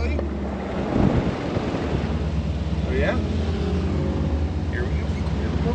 really? Oh yeah? Here we go. Here we go.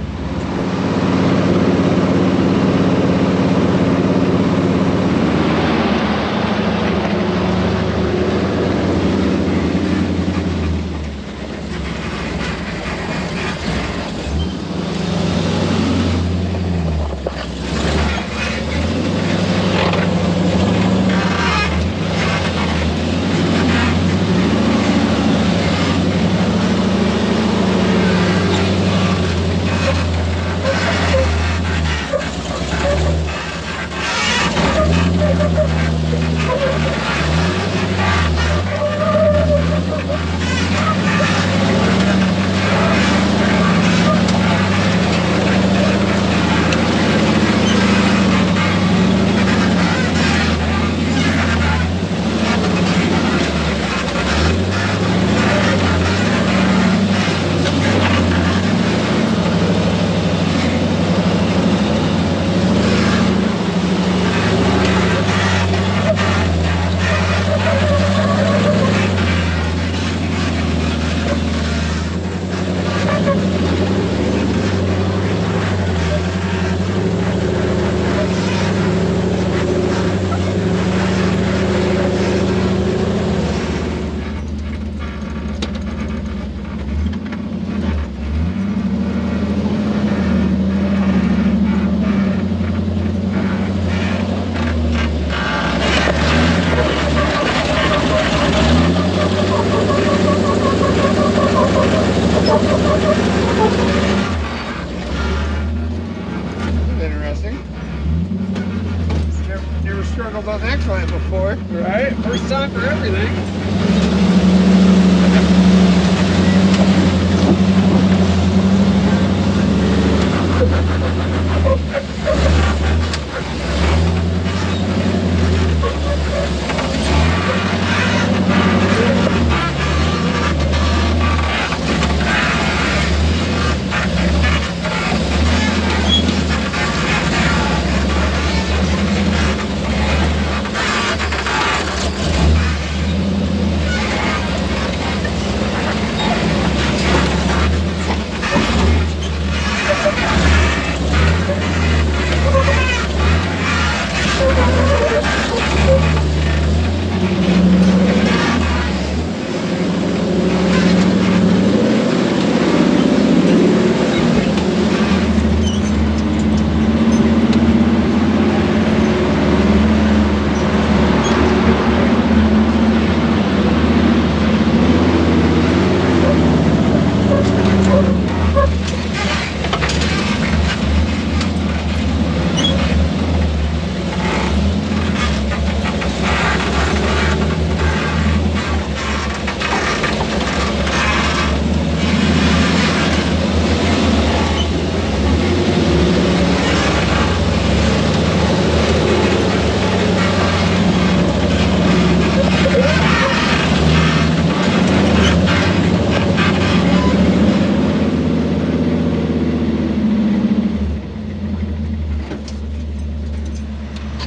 Never struggled on that climb before. Right? First time for everything.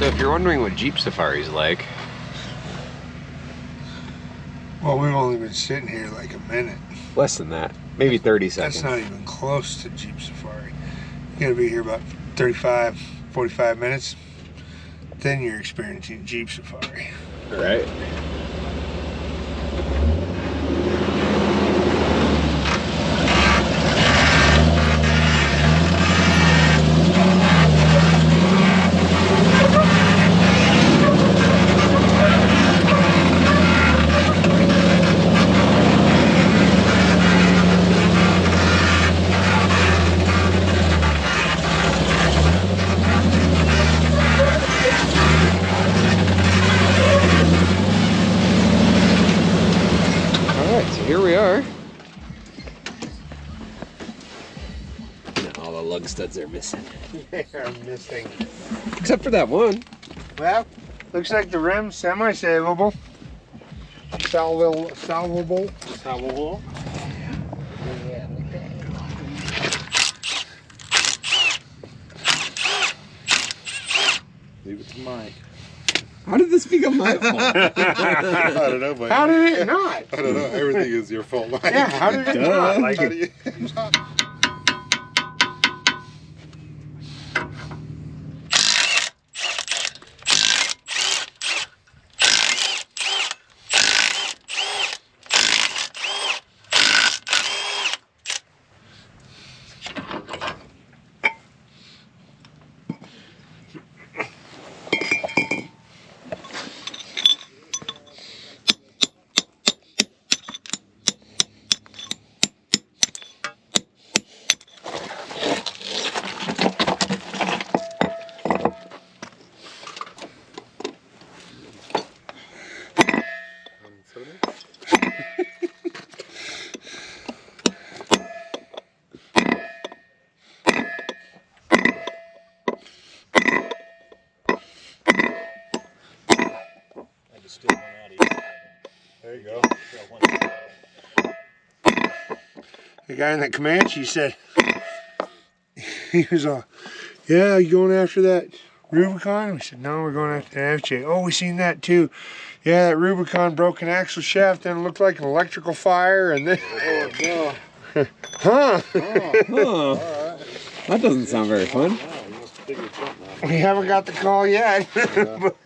So if you're wondering what Jeep Safari's like, Well, we've only been sitting here like a minute. less than that, maybe 30 seconds. That's not even close to Jeep Safari. You gotta be here about 35, 45 minutes. Then you're experiencing Jeep Safari. Right. Here we are. All the lug studs are missing. They are missing. Except for that one. Well, looks like the rim's semi-savable. Salvable. Yeah, Leave it to Mike. How did this become my fault? I don't know, but How did it not? I don't know. Everything is your fault, Mike. Yeah, how did it not? Like, How do you? There you go. the guy in that Comanche said, he was all, yeah, you going after that Rubicon? We said, no, we're going after the FJ. Oh, we seen that too. Yeah, that Rubicon broke an axle shaft and it looked like an electrical fire. And then, Oh, no. huh? Oh, that doesn't sound very fun. Wow, you must dig your jump now. We haven't got the call yet. But,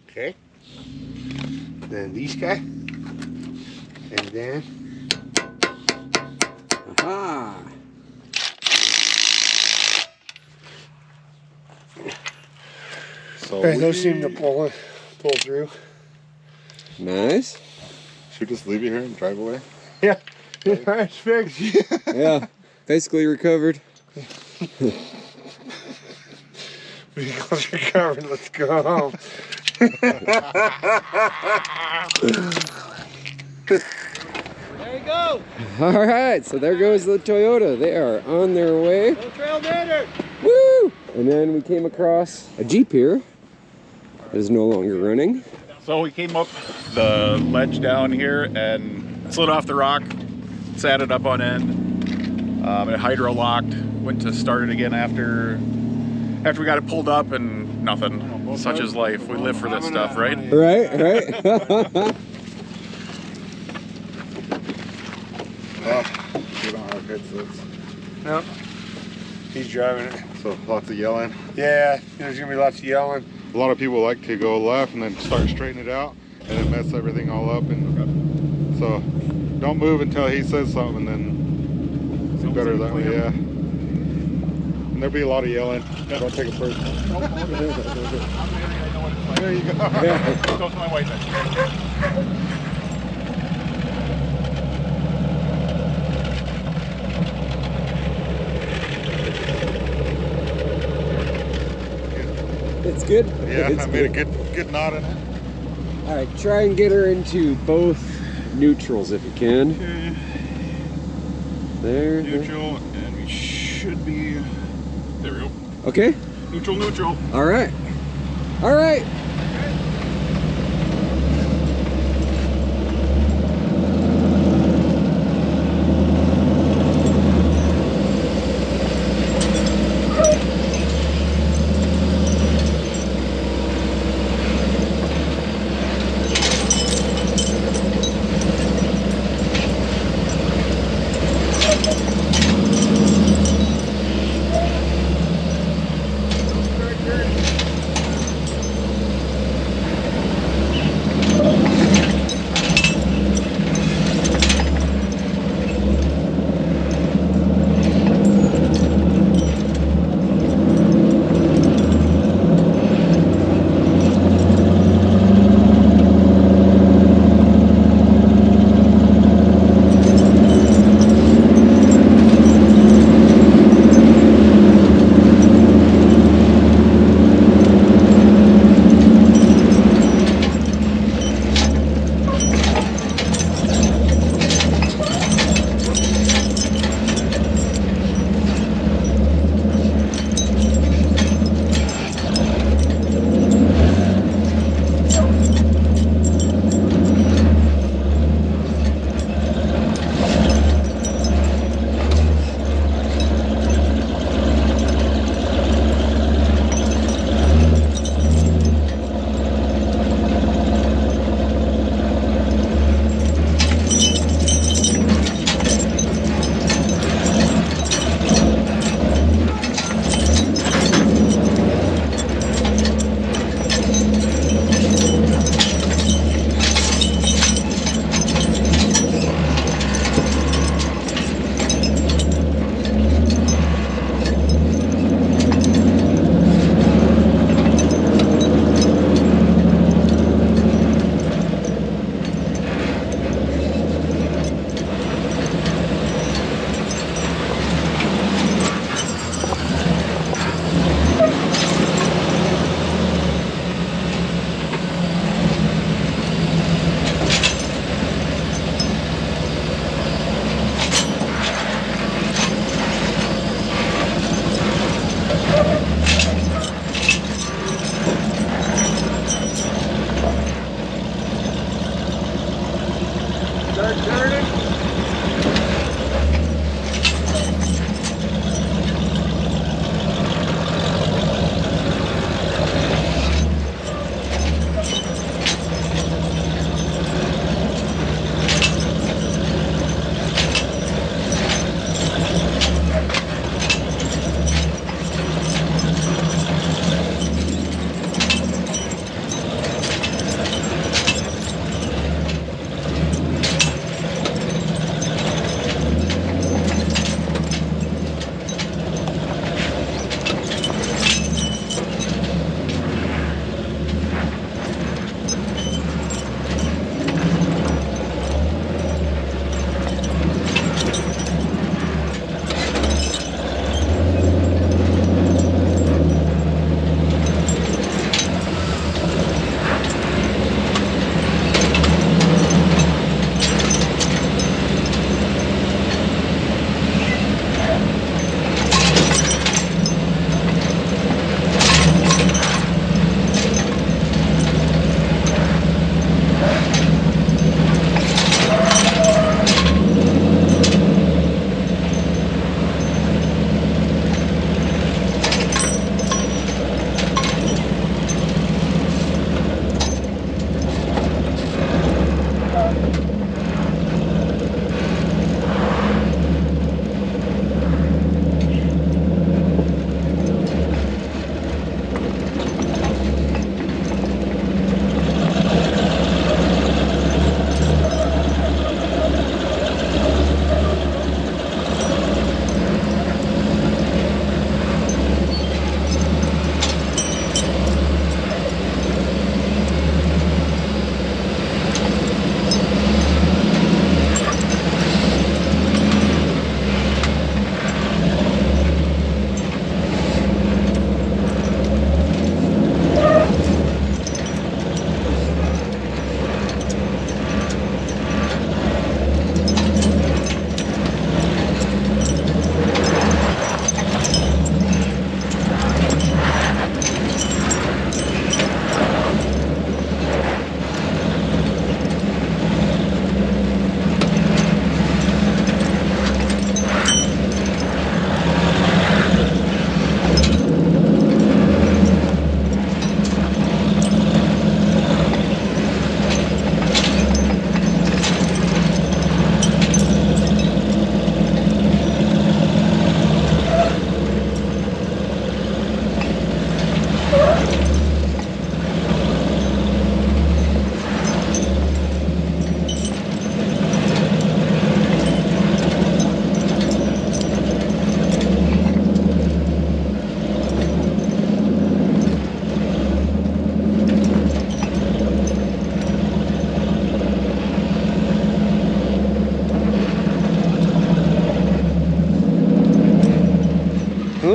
okay. Then these guys. And then Aha. So those seem to pull through. Nice. should we just leave you here and drive away? Yeah. It's fixed. Yeah, basically recovered. Vehicles are covered. Let's go home. There you go. All right, so there goes the Toyota. They are on their way. Go Trailmater. Woo! And then we came across a Jeep here that is no longer running. So we came up the ledge down here and slid off the rock, sat it up on end. It hydro locked. Went to start it again after we got it pulled up, and nothing. Such is life. We live for this stuff, right? Right, right. We don't have headsets. No. He's driving it. So lots of yelling. Yeah, there's gonna be lots of yelling. A lot of people like to go left and then start straightening it out and then mess everything all up. And so don't move until he says something, and then it's better that way, yeah. And there'll be a lot of yelling. Don't take it personal. There you go. Yeah. Go to my wife then. It's good? Yeah, It's I made a good knot in it. All right, try and get her into both neutrals if you can. There. Neutral, and we should be. There we go. Okay. Neutral, neutral. All right. All right.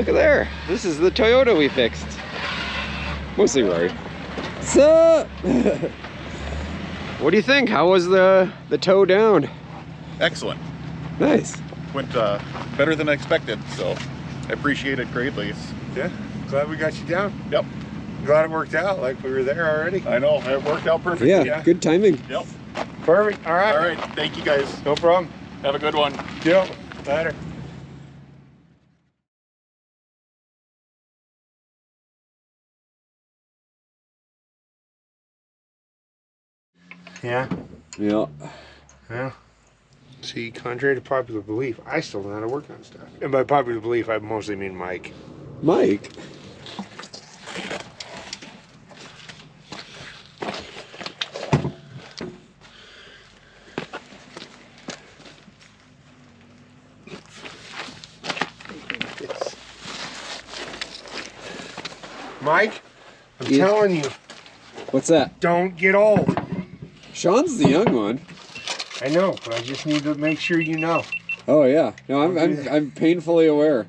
look at there. This is the Toyota we fixed. Mostly Rory. So, what do you think? How was the tow down? Excellent. Nice. Went better than expected, so I appreciate it greatly. Yeah, glad we got you down. Yep. Glad it worked out like we were there already. I know, it worked out perfect. Yeah, good timing. Yep. Perfect. All right. All right, thank you guys. No problem. Have a good one. Yep. Later. Yeah. Yeah. Yeah. See, contrary to popular belief, I still know how to work on stuff. And by popular belief, I mostly mean Mike. Mike? Mike, I'm Yeah. telling you, What's that? don't get old. Sean's the young one. I know, but I just need to make sure you know. Oh yeah. No, I'm painfully aware.